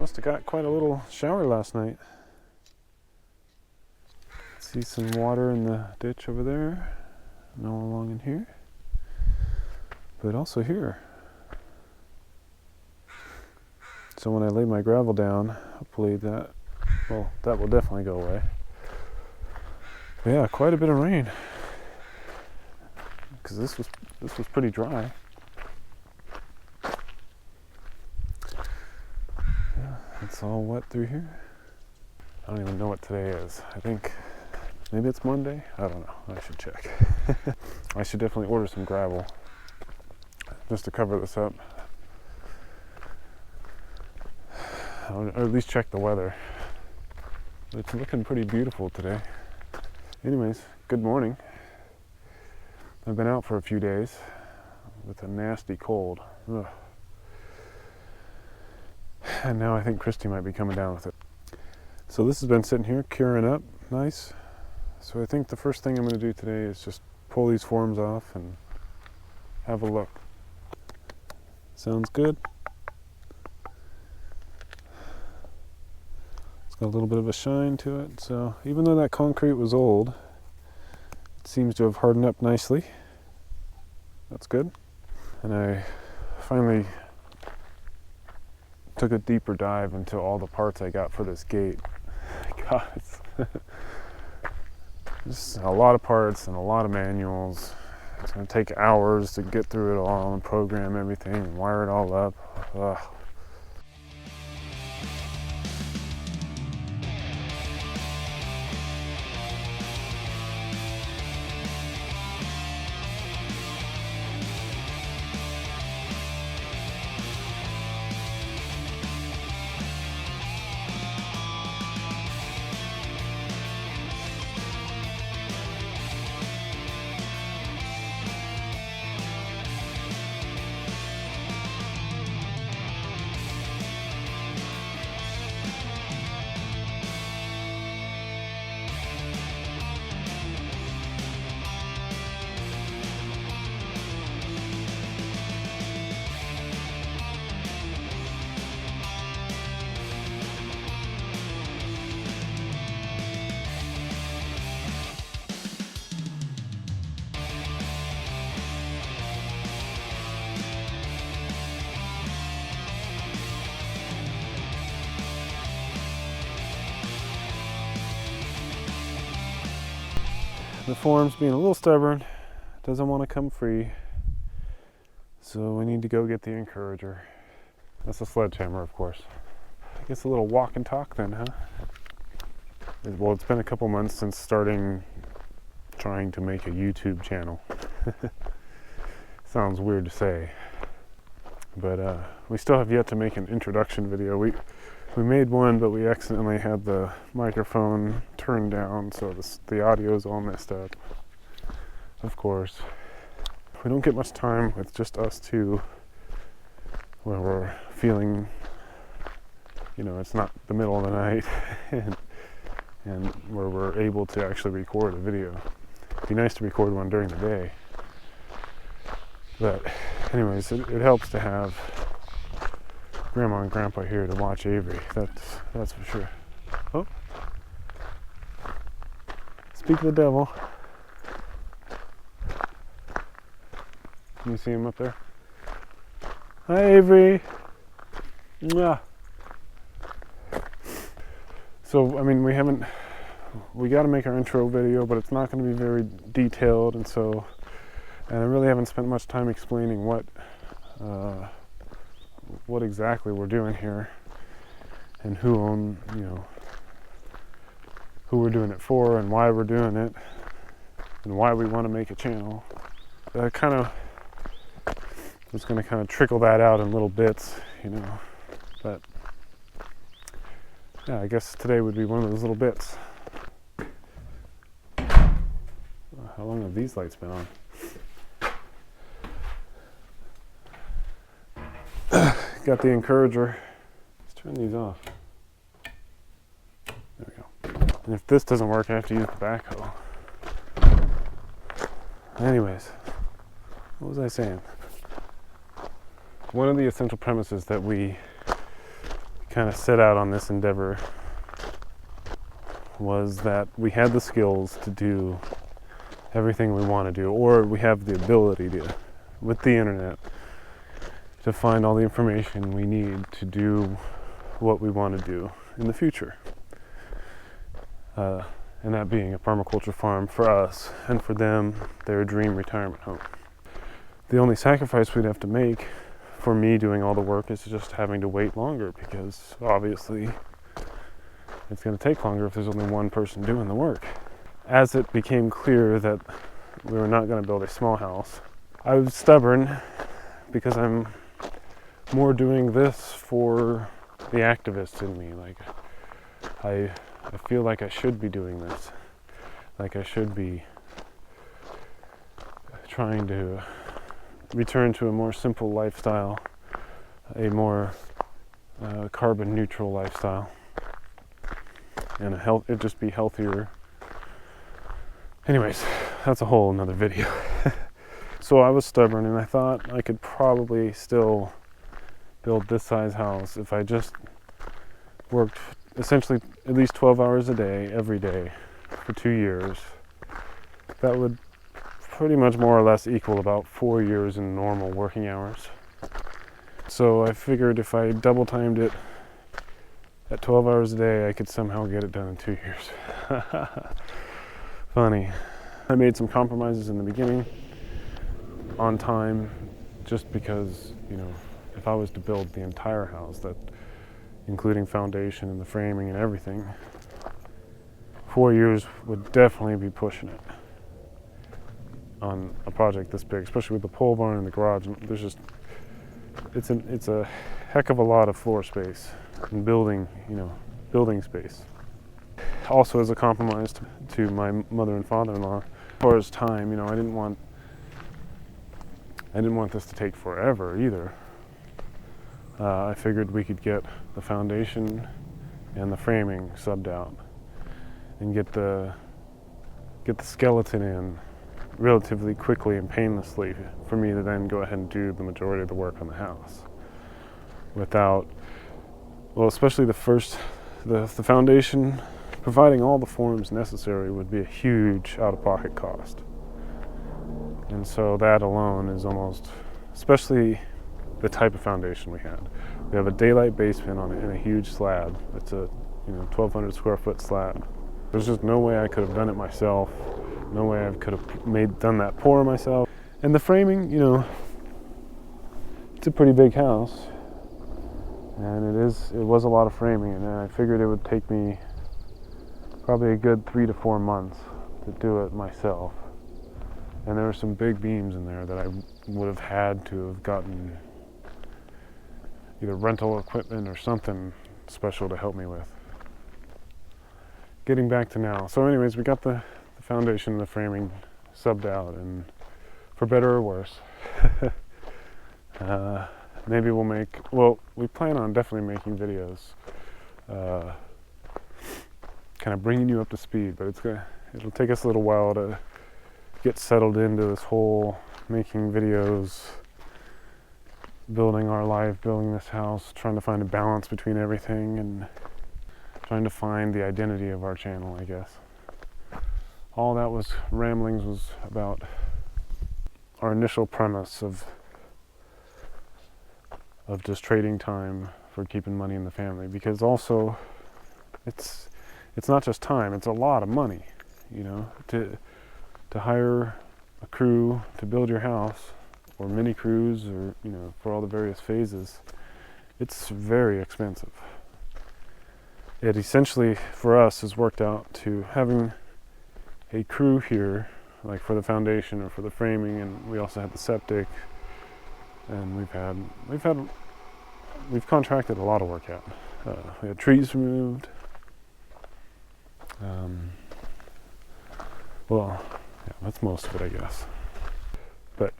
Must have got quite a little shower last night. See some water in the ditch over there, no along in here, but also here. So when I lay my gravel down, hopefully that will definitely go away. But yeah, quite a bit of rain, because this was pretty dry. Yeah, it's all wet through here. I don't even know what today is. I think maybe it's Monday? I don't know. I should check. I should definitely order some gravel just to cover this up. Or at least check the weather. It's looking pretty beautiful today. Anyways, good morning. I've been out for a few days with a nasty cold. Ugh. And now I think Christy might be coming down with it. So this has been sitting here curing up nice. So I think the first thing I'm going to do today is just pull these forms off and have a look. Sounds good. It's got a little bit of a shine to it. So even though that concrete was old, it seems to have hardened up nicely. That's good. And I finally took a deeper dive into all the parts I got for this gate. God, it's just a lot of parts and a lot of manuals. It's going to take hours to get through it all and program everything and wire it all up. Ugh. The form's being a little stubborn, doesn't want to come free, so we need to go get the encourager. That's a sledgehammer, of course. I guess a little walk and talk then, huh? Well, it's been a couple months since trying to make a YouTube channel. Sounds weird to say, but we still have yet to make an introduction video. We made one, but we accidentally had the microphone turned down, so the audio is all messed up. Of course, we don't get much time with just us two, where we're feeling, it's not the middle of the night, and where we're able to actually record a video. It'd be nice to record one during the day. But anyways, it helps to have Grandma and Grandpa here to watch Avery. That's for sure. Oh, speak of the devil. Can you see him up there? Hi, Avery. Mwah. So, we got to make our intro video, but it's not going to be very detailed, and I really haven't spent much time explaining what exactly we're doing here, and who we're doing it for, and why we're doing it, and why we want to make a channel. I was going to trickle that out in little bits, but yeah, I guess today would be one of those little bits. How long have these lights been on? Got the encourager. Let's turn these off. There we go. And if this doesn't work, I have to use the backhoe. Anyways, what was I saying? One of the essential premises that we kind of set out on this endeavor was that we had the skills to do everything we want to do, or we have the ability to, with the internet, to find all the information we need to do what we want to do in the future. And that being a permaculture farm for us, and for them, their dream retirement home. The only sacrifice we'd have to make for me doing all the work is just having to wait longer, because obviously it's going to take longer if there's only one person doing the work. As it became clear that we were not going to build a small house, I was stubborn, because I'm more doing this for the activist in me. Like, I feel like I should be doing this. Like, I should be trying to return to a more simple lifestyle, a more carbon neutral lifestyle, and it'd just be healthier. Anyways, that's a whole nother video. So I was stubborn, and I thought I could probably still build this size house if I just worked essentially at least 12 hours a day, every day, for 2 years. That would pretty much more or less equal about 4 years in normal working hours. So I figured if I double timed it at 12 hours a day, I could somehow get it done in 2 years. Funny. I made some compromises in the beginning on time, just because, if I was to build the entire house, that including foundation and the framing and everything, 4 years would definitely be pushing it on a project this big, especially with the pole barn and the garage. And there's just, it's a heck of a lot of floor space and building space. Also, as a compromise to my mother and father-in-law, as far as time, I didn't want this to take forever either. I figured we could get the foundation and the framing subbed out and get the skeleton in relatively quickly and painlessly for me to then go ahead and do the majority of the work on the house without, especially the foundation, providing all the forms necessary would be a huge out-of-pocket cost. And so that alone is almost, especially the type of foundation we had. We have a daylight basement on it and a huge slab. It's a 1,200 square foot slab. There's just no way I could have done it myself. No way I could have done that pour myself. And the framing, it's a pretty big house, and it was a lot of framing, and I figured it would take me probably a good 3 to 4 months to do it myself. And there were some big beams in there that I would have had to have gotten either rental equipment or something special to help me with. Getting back to now. So anyways, we got the foundation and the framing subbed out, and for better or worse. Maybe we plan on definitely making videos, kind of bringing you up to speed, but it'll take us a little while to get settled into this whole making videos, building our life, building this house, trying to find a balance between everything, and trying to find the identity of our channel, I guess. All that ramblings was about our initial premise of just trading time for keeping money in the family, because also it's not just time, it's a lot of money, to hire a crew to build your house, or mini crews, or for all the various phases. It's very expensive. It essentially for us has worked out to having a crew here, like for the foundation or for the framing, and we also had the septic, and we've contracted a lot of work out. We had trees removed. That's most of it, I guess. But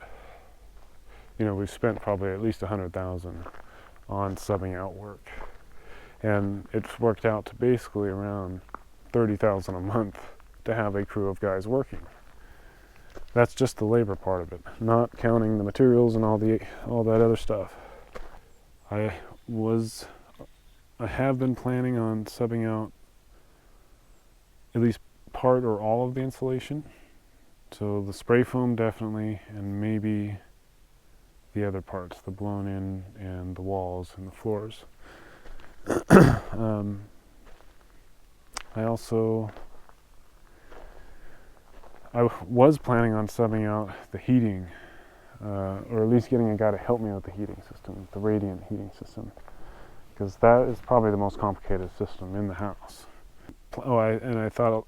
we've spent probably at least $100,000 on subbing out work, and it's worked out to basically around $30,000 a month to have a crew of guys working. That's just the labor part of it, not counting the materials and all that other stuff. I was I have been planning on subbing out at least part or all of the insulation. So the spray foam definitely, and maybe the other parts, the blown in and the walls and the floors. I was planning on subbing out the heating, or at least getting a guy to help me with the heating system, the radiant heating system, because that is probably the most complicated system in the house. I thought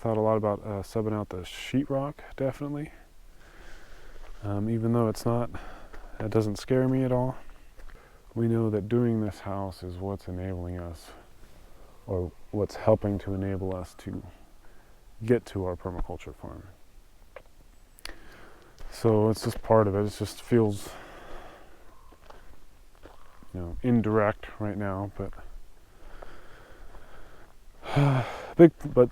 a lot about subbing out the sheetrock, definitely. Even though it doesn't scare me at all. We know that doing this house is what's enabling us, or what's helping to enable us to get to our permaculture farm. So it's just part of it. It just feels, indirect right now, but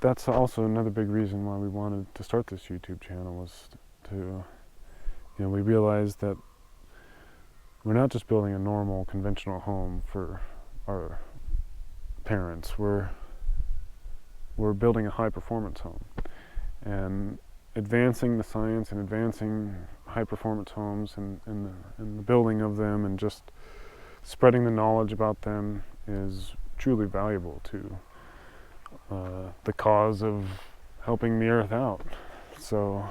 that's also another big reason why we wanted to start this YouTube channel, was to, we realized that we're not just building a normal, conventional home for our parents. We're building a high-performance home, and advancing the science and advancing high-performance homes and the building of them and just spreading the knowledge about them is truly valuable to the cause of helping the earth out. So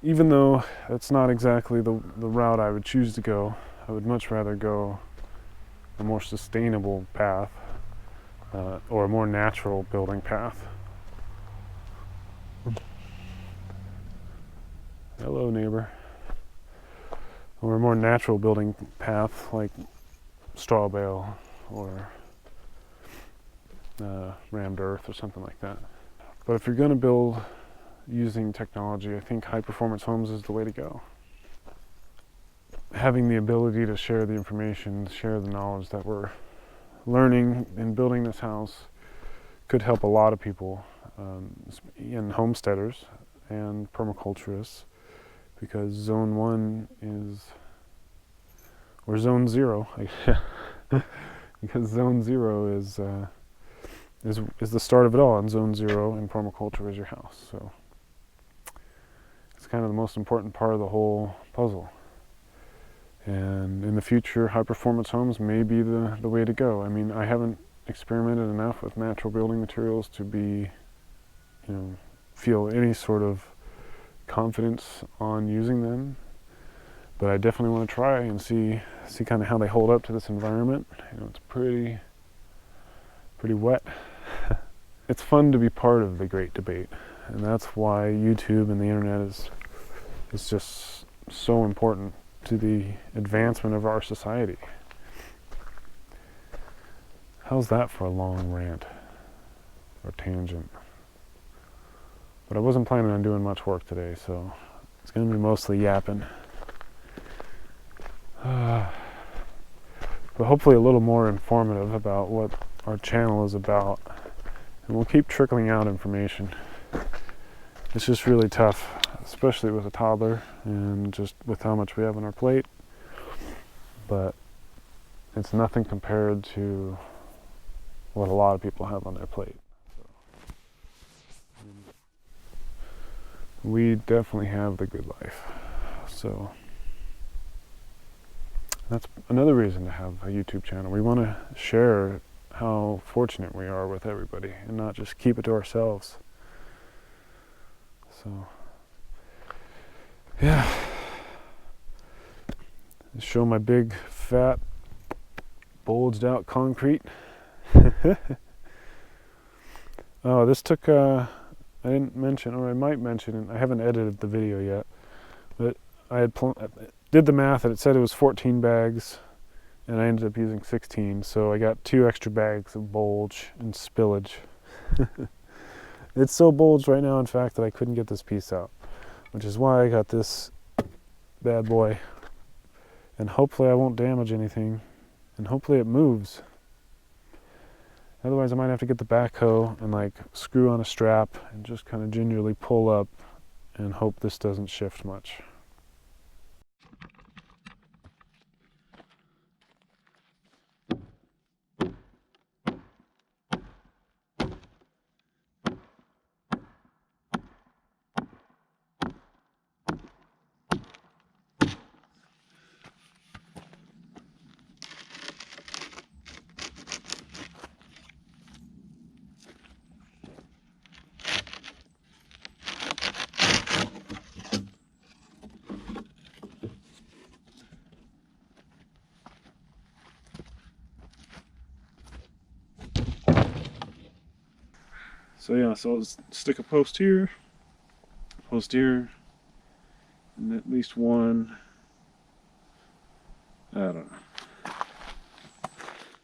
even though it's not exactly the route I would choose to go, I would much rather go a more sustainable path, or a more natural building path. Hello, neighbor. Or a more natural building path, like straw bale or rammed earth or something like that. But if you're going to build using technology, I think high-performance homes is the way to go. Having the ability to share the information, share the knowledge that we're learning in building this house could help a lot of people, and homesteaders and permaculturists, because zone 1 or zone 0, because zone 0 is the start of it all, and zone 0 in permaculture is your house. So it's kind of the most important part of the whole puzzle. And in the future, high-performance homes may be the way to go. I mean, I haven't experimented enough with natural building materials to be, feel any sort of confidence on using them. But I definitely want to try and see kind of how they hold up to this environment. It's pretty wet. It's fun to be part of the great debate, and that's why YouTube and the internet is just so important to the advancement of our society. How's that for a long rant or tangent? But I wasn't planning on doing much work today, so it's going to be mostly yapping. But hopefully a little more informative about what our channel is about. And we'll keep trickling out information. It's just really tough, especially with a toddler and just with how much we have on our plate. But it's nothing compared to what a lot of people have on their plate. We definitely have the good life. So that's another reason to have a YouTube channel. We want to share how fortunate we are with everybody and not just keep it to ourselves. So, yeah. Show my big, fat, bulged out concrete. Oh, this took, I didn't mention, or I might mention it, I haven't edited the video yet, but I did the math and it said it was 14 bags, and I ended up using 16, so I got 2 extra bags of bulge and spillage. It's so bulged right now, in fact, that I couldn't get this piece out, which is why I got this bad boy. And hopefully I won't damage anything, and hopefully it moves. Otherwise I might have to get the backhoe and screw on a strap and just kind of gingerly pull up and hope this doesn't shift much. So yeah, so I'll just stick a post here, and at least one. I don't know.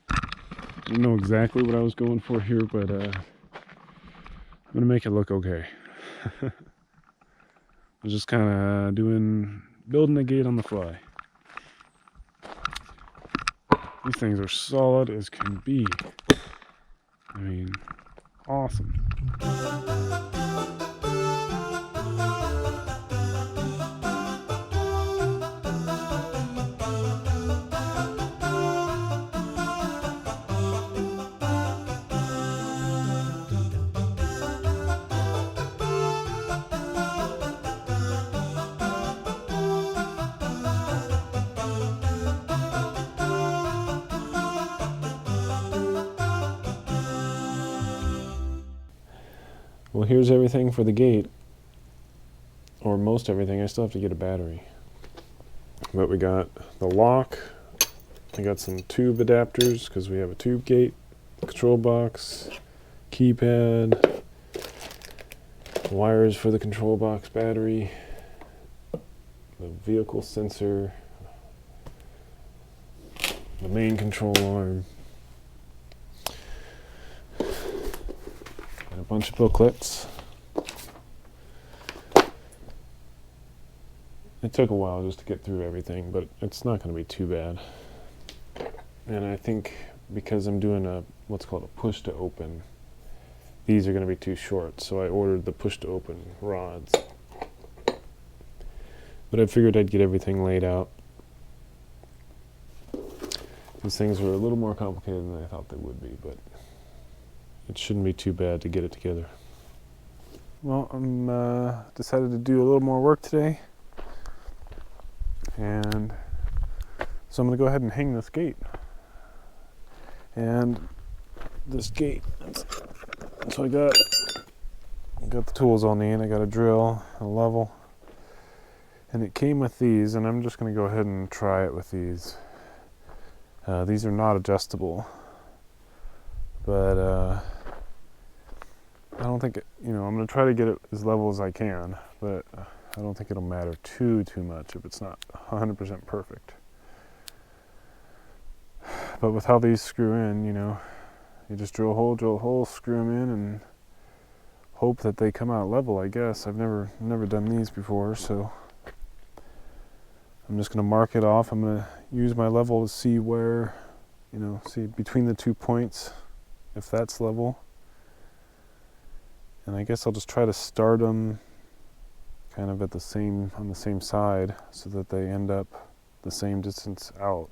I don't know exactly what I was going for here, but I'm gonna make it look okay. I'm just kind of building a gate on the fly. These things are solid as can be. I mean, awesome. Well, here's everything for the gate, or most everything. I still have to get a battery. But we got the lock, I got some tube adapters because we have a tube gate, control box, keypad, wires for the control box battery, the vehicle sensor, the main control arm, and a bunch of booklets. It took a while just to get through everything, but it's not going to be too bad. And I think because I'm doing what's called a push to open, these are going to be too short, so I ordered the push to open rods. But I figured I'd get everything laid out. These things were a little more complicated than I thought they would be, but it shouldn't be too bad to get it together. Well, I'm decided to do a little more work today. And so I'm going to go ahead and hang this gate. And this gate, so I got the tools I'll need. I got a drill, a level, and it came with these, and I'm just going to go ahead and try it with these. These are not adjustable, but I don't think I'm going to try to get it as level as I can, but I don't think it'll matter too much if it's not 100% perfect. But with how these screw in, you just drill a hole, screw them in, and hope that they come out level, I guess. I've never done these before, so I'm just going to mark it off. I'm going to use my level to see where, see between the 2 points, if that's level. And I guess I'll just try to start them kind of on the same side so that they end up the same distance out.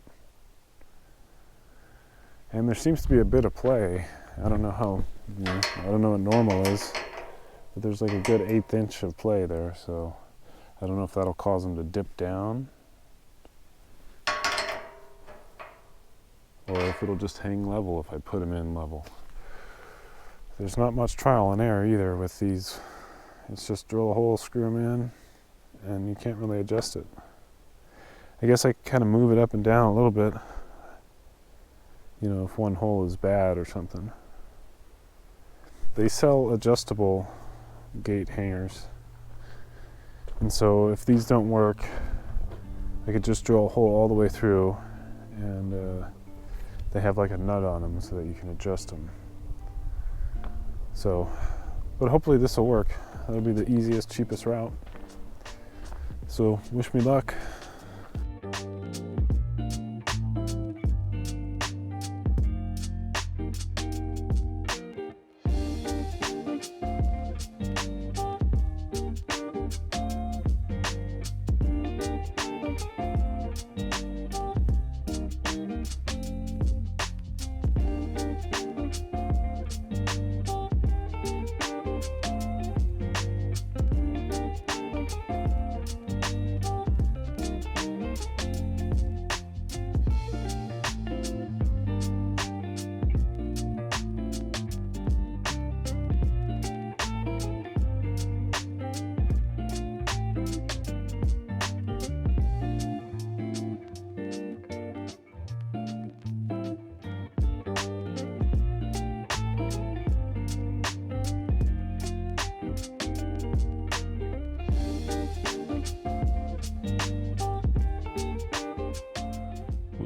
And there seems to be a bit of play. I don't know how, I don't know what normal is, but there's like a good 1/8 inch of play there, so I don't know if that'll cause them to dip down or if it'll just hang level if I put them in level. There's not much trial and error either with these. It's just drill a hole, screw them in, and you can't really adjust it. I guess I kind of move it up and down a little bit, if one hole is bad or something. They sell adjustable gate hangers, and so if these don't work, I could just drill a hole all the way through, and they have like a nut on them so that you can adjust them. So, but hopefully this will work. That'll be the easiest, cheapest route. So, wish me luck.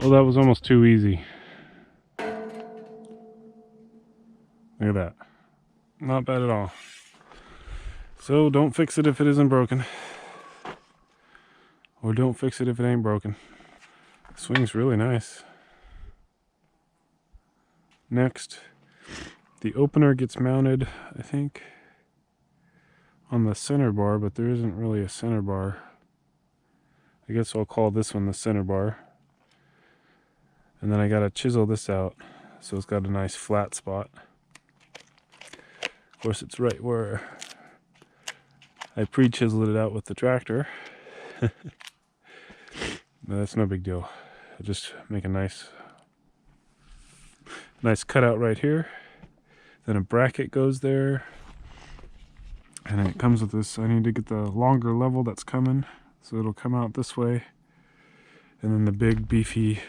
Well, that was almost too easy. Look at that. Not bad at all. So don't fix it if it isn't broken. Or don't fix it if it ain't broken. The swing's really nice. Next, the opener gets mounted, I think, on the center bar, but there isn't really a center bar. I guess I'll call this one the center bar. And then I gotta chisel this out so it's got a nice flat spot. Of course, it's right where I pre-chiseled it out with the tractor. But that's no big deal. I'll just make a nice cutout right here. Then a bracket goes there. And then it comes with this. I need to get the longer level that's coming. So it'll come out this way. And then the big beefy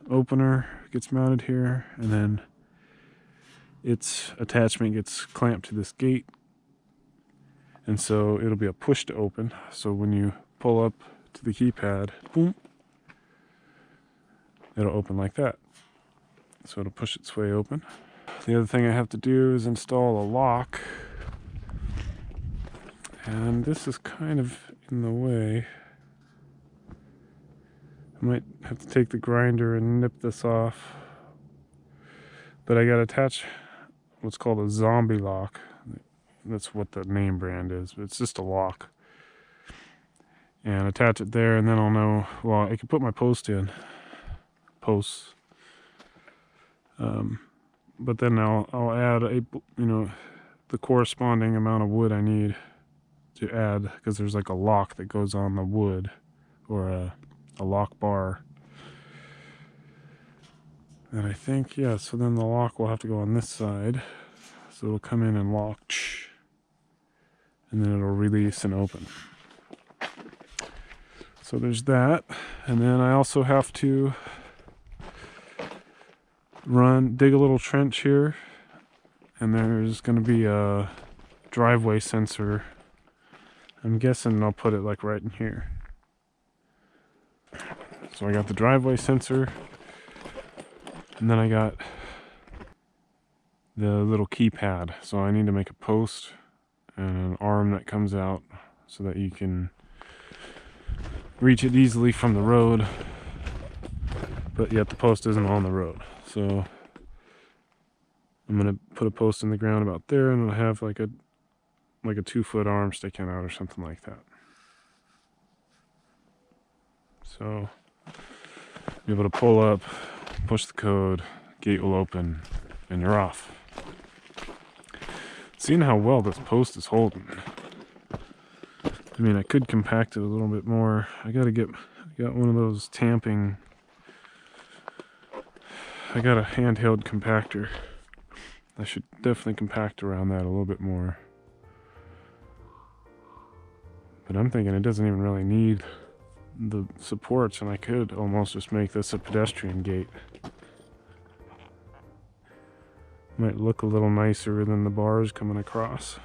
opener gets mounted here. And then its attachment gets clamped to this gate. And so it'll be a push to open. So when you pull up to the keypad, boom, it'll open like that. So it'll push its way open. The other thing I have to do is install a lock. And this is kind of in the way. I might have to take the grinder and nip this off. But I got to attach what's called a zombie lock. That's what the name brand is, but it's just a lock. And attach it there, and then I'll know, well, I can put my posts. But then I'll add the corresponding amount of wood I need to add, because there's like a lock that goes on the wood, or a lock bar. And I think, yeah, so then the lock will have to go on this side. So it'll come in and lock, and then it'll release and open. So there's that. And then I also have to dig a little trench here, and there's going to be a driveway sensor. I'm guessing I'll put it like right in here. So I got the driveway sensor, and then I got the little keypad. So I need to make a post and an arm that comes out so that you can reach it easily from the road, but yet the post isn't on the road. So I'm gonna put a post in the ground about there, and it'll have like a 2-foot arm sticking out or something like that. So be able to pull up, push the code, gate will open, and you're off. Seeing how well this post is holding. I mean, I could compact it a little bit more. I got one of those tamping. I got a handheld compactor. I should definitely compact around that a little bit more. But I'm thinking it doesn't even really need the supports, and I could almost just make this a pedestrian gate. Might look a little nicer than the bars coming across.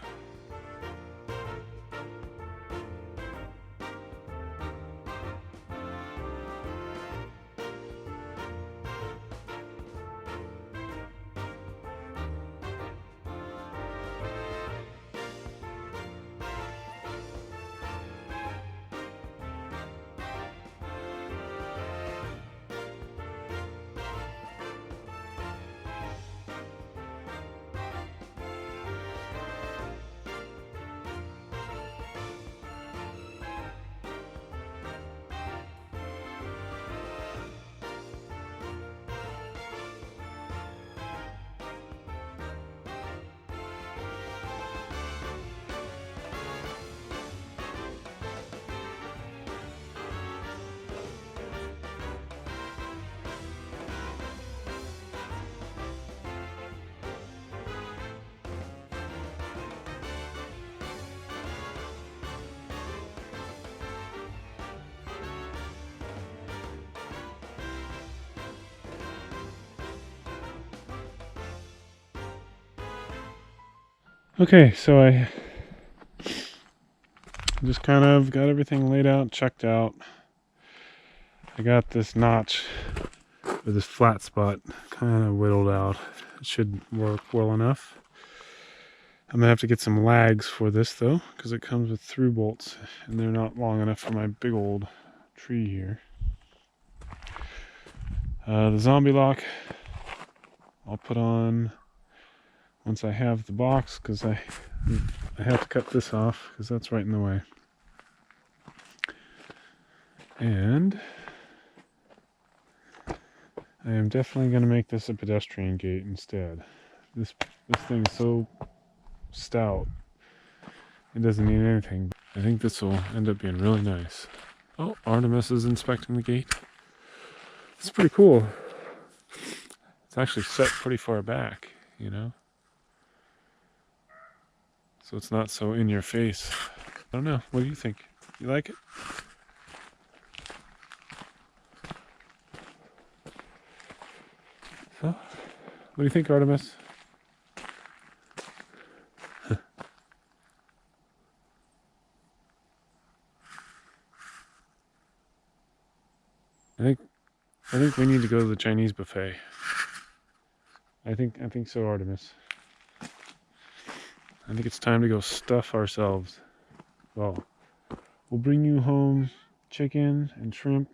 Okay, so I just kind of got everything laid out, checked out. I got this notch with this flat spot kind of whittled out. It should work well enough. I'm gonna have to get some lags for this though, because it comes with through bolts and they're not long enough for my big old tree here. The zombie lock I'll put on once I have the box, because I have to cut this off because that's right in the way. And I am definitely going to make this a pedestrian gate instead. This thing is so stout, it doesn't need anything. I think this will end up being really nice. Oh, Artemis is inspecting the gate. It's pretty cool. It's actually set pretty far back, you know? So it's not so in your face. I don't know, what do you think? You like it? So, what do you think, Artemis? I think we need to go to the Chinese buffet. I think so, Artemis. I think it's time to go stuff ourselves. Well, we'll bring you home chicken and shrimp.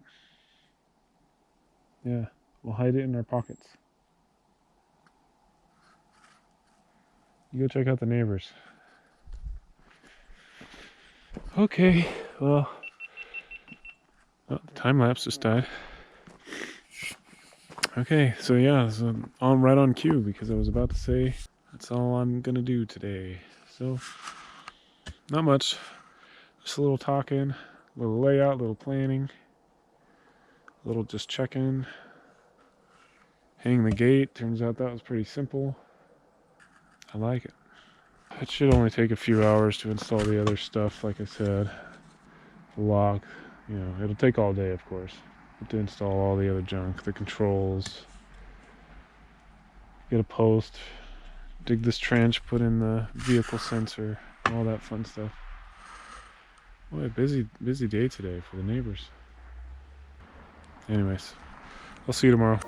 Yeah, we'll hide it in our pockets. You go check out the neighbors. Okay, well, oh, the time lapse just died. Okay, so yeah, so I'm right on cue, because I was about to say that's all I'm gonna do today. So, not much, just a little talking, a little layout, a little planning, a little just checking, hang the gate. Turns out that was pretty simple. I like it. It should only take a few hours to install the other stuff, like I said. The lock, you know, it'll take all day, of course, but to install all the other junk, the controls, get a post, dig this trench, put in the vehicle sensor, all that fun stuff. Boy, busy day today for the neighbors. Anyways, I'll see you tomorrow.